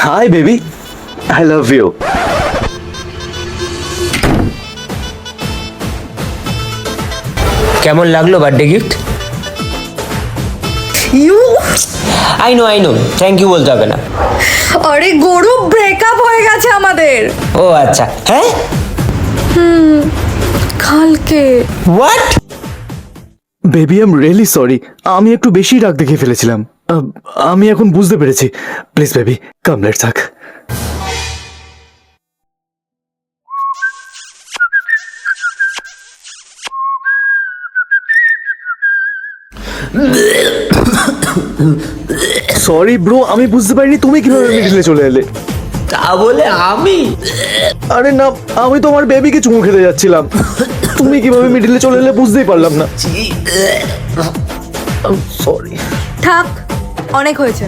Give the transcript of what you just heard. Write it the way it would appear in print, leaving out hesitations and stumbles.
High baby, I love you. কেমন লাগলো birthday gift? You I know thank you বলতে হবে না। আরে গরু, ব্রেকআপ হয়ে গেছে আমাদের ও আচ্ছা, হ্যাঁ কালকে। What? Baby I am really sorry, আমি একটু বেশি রাগ দেখিয়ে ফেলেছিলাম। আমি এখন বুঝতে পেরেছি। Please baby, come let's hug. Sorry bro, আমি বুঝতে পারিনি তুমি কিভাবে মিডিলে চলে এলে। তা বলে আমি? আরে না, আমি তোমার বেবিকে চুমু খেতে যাচ্ছিলাম, তুমি কিভাবে মিডিলে চলে এলে বুঝতেই পারলাম না। সরি। থাক, অনেক হয়েছে।